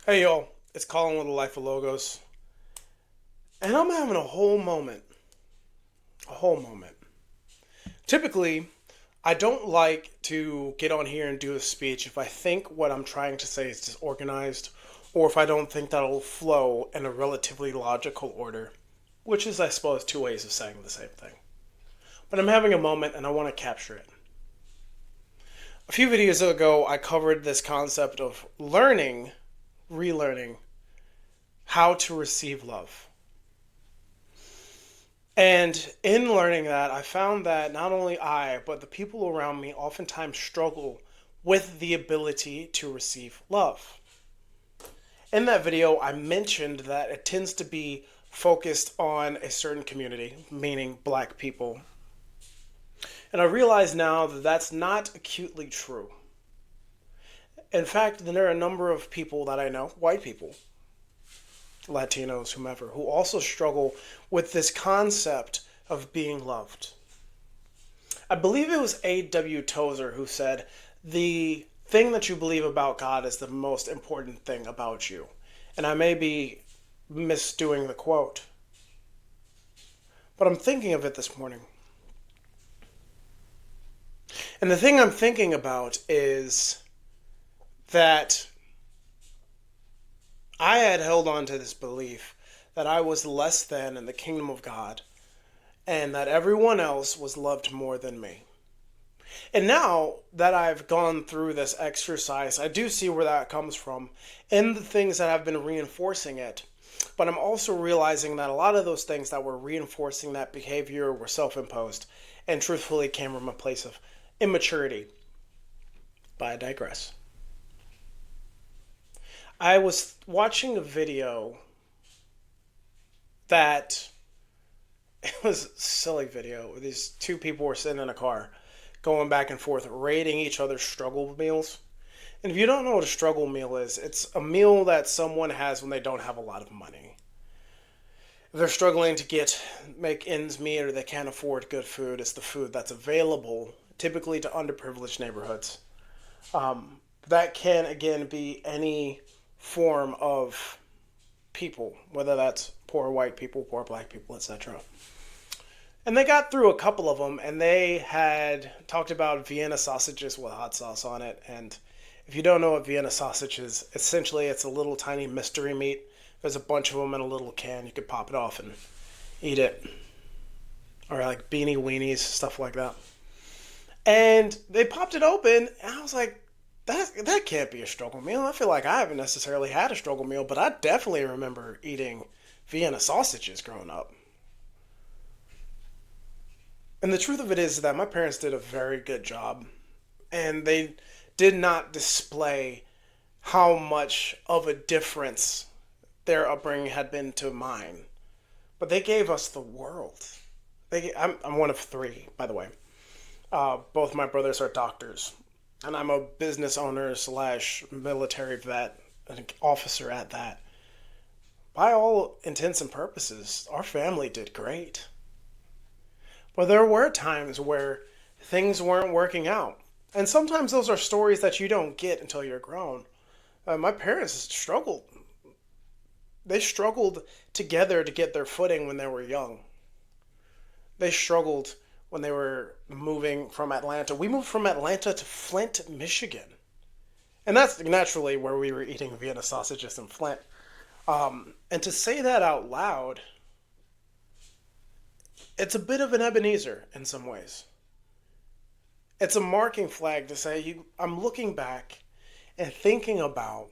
Hey y'all, it's Colin with the Life of Logos, and I'm having a whole moment. A whole moment. Typically, I don't like to get on here and do a speech if I think what I'm trying to say is disorganized, or if I don't think that'll flow in a relatively logical order, which is, I suppose, two ways of saying the same thing. But I'm having a moment and I want to capture it. A few videos ago, I covered this concept of relearning how to receive love. And in learning that, I found that not only I, but the people around me oftentimes struggle with the ability to receive love. In that video, I mentioned that it tends to be focused on a certain community, meaning black people. And I realize now that that's not acutely true. In fact, there are a number of people that I know, white people, Latinos, whomever, who also struggle with this concept of being loved. I believe it was A.W. Tozer who said, the thing that you believe about God is the most important thing about you. And I may be misdoing the quote, but I'm thinking of it this morning. And the thing I'm thinking about is that I had held on to this belief that I was less than in the kingdom of God and that everyone else was loved more than me. And now that I've gone through this exercise, I do see where that comes from and the things that have been reinforcing it. But I'm also realizing that a lot of those things that were reinforcing that behavior were self imposed and truthfully came from a place of immaturity. But I digress. I was watching a video that it was a silly video. These two people were sitting in a car going back and forth rating each other's struggle meals. And if you don't know what a struggle meal is, it's a meal that someone has when they don't have a lot of money. If they're struggling to make ends meet or they can't afford good food, it's the food that's available, typically to underprivileged neighborhoods. That can again be any form of people, whether that's poor white people, poor black people, etc. And they got through a couple of them, and they had talked about Vienna sausages with hot sauce on it. And if you don't know what Vienna sausage is, essentially it's a little tiny mystery meat. There's a bunch of them in a little can. You could pop it off and eat it. Or like beanie weenies, stuff like that. And they popped it open, and I was like, that can't be a struggle meal. I feel like I haven't necessarily had a struggle meal, but I definitely remember eating Vienna sausages growing up. And the truth of it is that my parents did a very good job, and they did not display how much of a difference their upbringing had been to mine. But they gave us the world. I'm one of three, by the way. Both my brothers are doctors, and I'm a business owner slash military vet, an officer at that. By all intents and purposes, our family did great. But there were times where things weren't working out. And sometimes those are stories that you don't get until you're grown. My parents struggled. They struggled together to get their footing when they were young. They struggled when they were moving from Atlanta. We moved from Atlanta to Flint, Michigan. And that's naturally where we were eating Vienna sausages in Flint. And to say that out loud, it's a bit of an Ebenezer in some ways. It's a marking flag to say I'm looking back and thinking about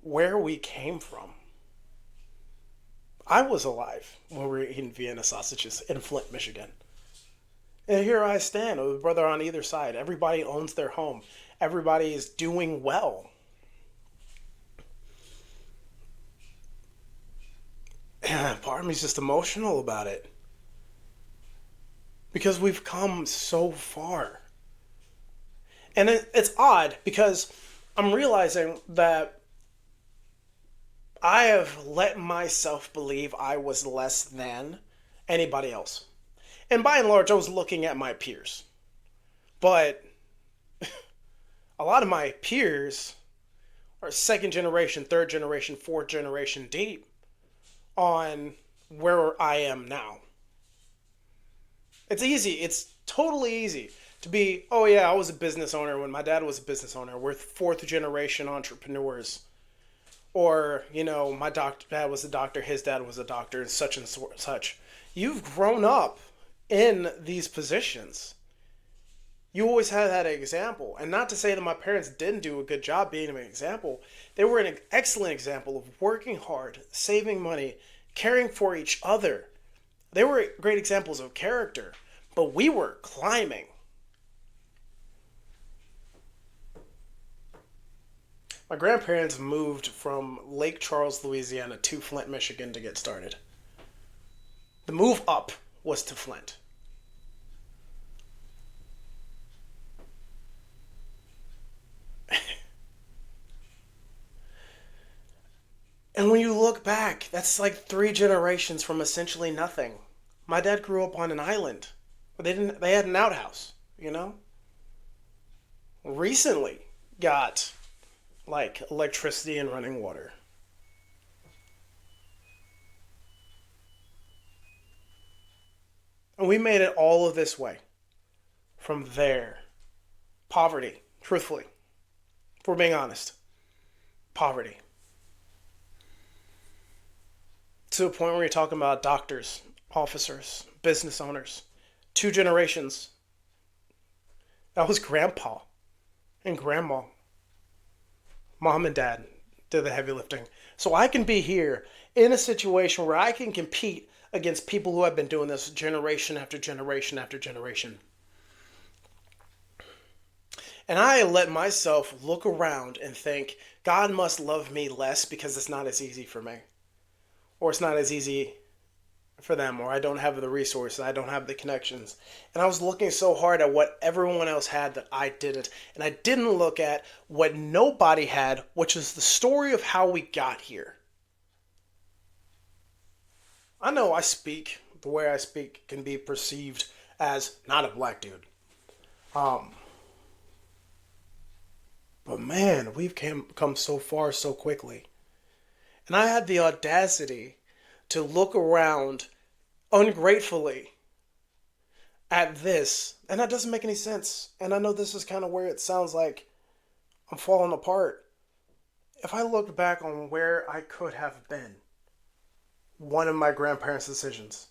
where we came from. I was alive when we were eating Vienna sausages in Flint, Michigan. And here I stand with a brother on either side. Everybody owns their home. Everybody is doing well. And part of me is just emotional about it. Because we've come so far. And it's odd because I'm realizing that I have let myself believe I was less than anybody else. And by and large, I was looking at my peers. But a lot of my peers or second generation, third generation, fourth generation deep on where I am now. It's easy. It's totally easy to be, oh yeah, I was a business owner when my dad was a business owner. We're fourth generation entrepreneurs. Or, my dad was a doctor, his dad was a doctor, and such. You've grown up in these positions. You always had that example. And not to say that my parents didn't do a good job being an example. They were an excellent example of working hard, saving money, caring for each other. They were great examples of character. But we were climbing. My grandparents moved from Lake Charles, Louisiana to Flint, Michigan to get started. The move up was to Flint. And when you look back, that's like 3 generations from essentially nothing. My dad grew up on an island. But they had an outhouse, Recently got like electricity and running water. And we made it all of this way from there. Poverty, truthfully, if we're being honest. Poverty. To a point where you're talking about doctors, officers, business owners. 2 generations. That was grandpa and grandma. Mom and dad did the heavy lifting. So I can be here in a situation where I can compete against people who have been doing this generation after generation after generation. And I let myself look around and think, God must love me less because it's not as easy for me. Or it's not as easy for them, or I don't have the resources, I don't have the connections. And I was looking so hard at what everyone else had that I didn't. And I didn't look at what nobody had, which is the story of how we got here. I know the way I speak can be perceived as not a black dude. But man, we've come so far so quickly. And I had the audacity to look around ungratefully at this. And that doesn't make any sense. And I know this is kind of where it sounds like I'm falling apart. If I look back on where I could have been, one of my grandparents' decisions,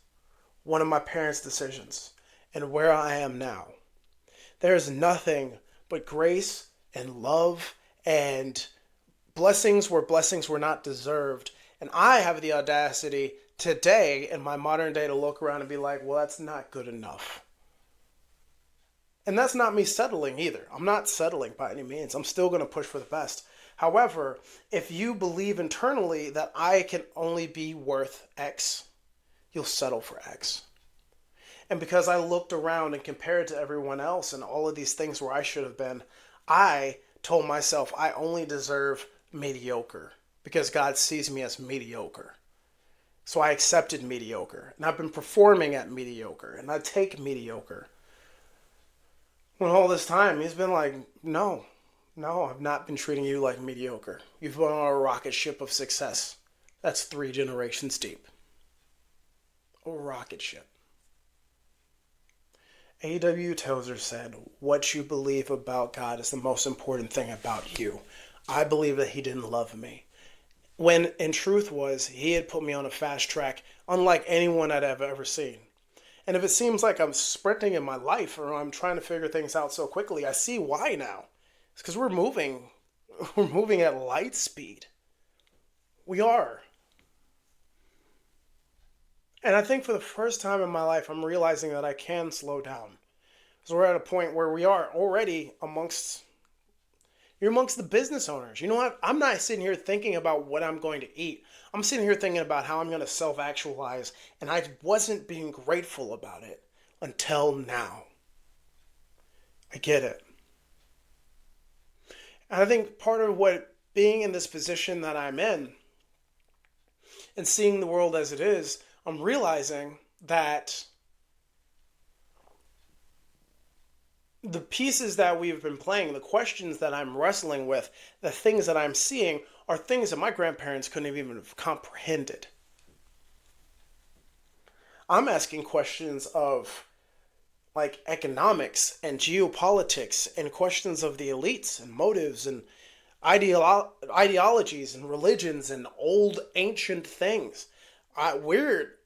one of my parents' decisions, and where I am now, there is nothing but grace and love and blessings where blessings were not deserved. And I have the audacity today in my modern day to look around and be like, well, that's not good enough. And that's not me settling either. I'm not settling by any means. I'm still going to push for the best. However, if you believe internally that I can only be worth X, you'll settle for X. And because I looked around and compared to everyone else and all of these things where I should have been, I told myself I only deserve mediocre because God sees me as mediocre. So I accepted mediocre. And I've been performing at mediocre. And I take mediocre. When all this time, he's been like, no, I've not been treating you like mediocre. You've been on a rocket ship of success. That's 3 generations deep. A rocket ship. A.W. Tozer said, what you believe about God is the most important thing about you. I believe that he didn't love me. When in truth was, he had put me on a fast track, unlike anyone I'd ever seen. And if it seems like I'm sprinting in my life or I'm trying to figure things out so quickly, I see why now. It's because we're moving at light speed. We are. And I think for the first time in my life, I'm realizing that I can slow down. So we're at a point where we are already you're amongst the business owners. You know what? I'm not sitting here thinking about what I'm going to eat. I'm sitting here thinking about how I'm going to self-actualize. And I wasn't being grateful about it until now. I get it. And I think part of what being in this position that I'm in and seeing the world as it is, I'm realizing that The pieces that we've been playing, the questions that I'm wrestling with, the things that I'm seeing are things that my grandparents couldn't have even have comprehended. I'm asking questions of like economics and geopolitics and questions of the elites and motives and ideologies and religions and old ancient things. We're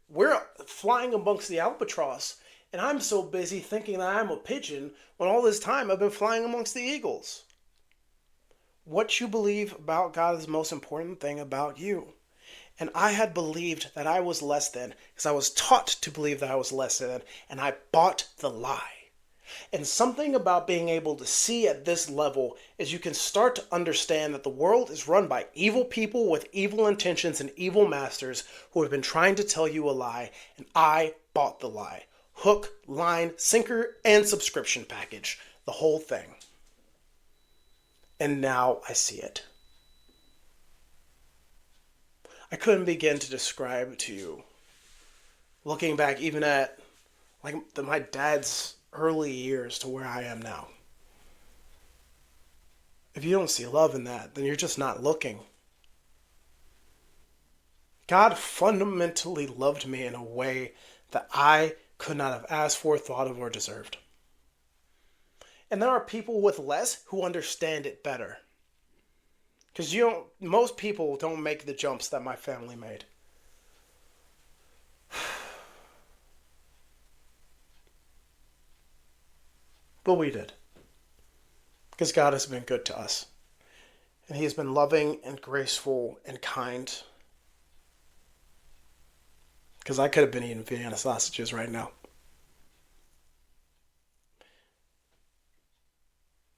flying amongst the albatross, and I'm so busy thinking that I'm a pigeon when all this time I've been flying amongst the eagles. What you believe about God is the most important thing about you. And I had believed that I was less than because I was taught to believe that I was less than, and I bought the lie. And something about being able to see at this level is you can start to understand that the world is run by evil people with evil intentions and evil masters who have been trying to tell you a lie, and I bought the lie. Hook, line, sinker, and subscription package. The whole thing. And now I see it. I couldn't begin to describe to you, looking back even at my dad's early years to where I am now. If you don't see love in that, then you're just not looking. God fundamentally loved me in a way that I could not have asked for, thought of, or deserved. And there are people with less who understand it better. Because most people don't make the jumps that my family made. But we did. Because God has been good to us. And He has been loving and graceful and kind. Because I could have been eating Vienna sausages right now.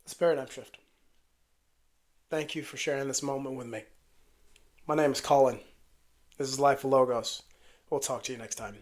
It's a paradigm shift. Thank you for sharing this moment with me. My name is Colin. This is Life of Logos. We'll talk to you next time.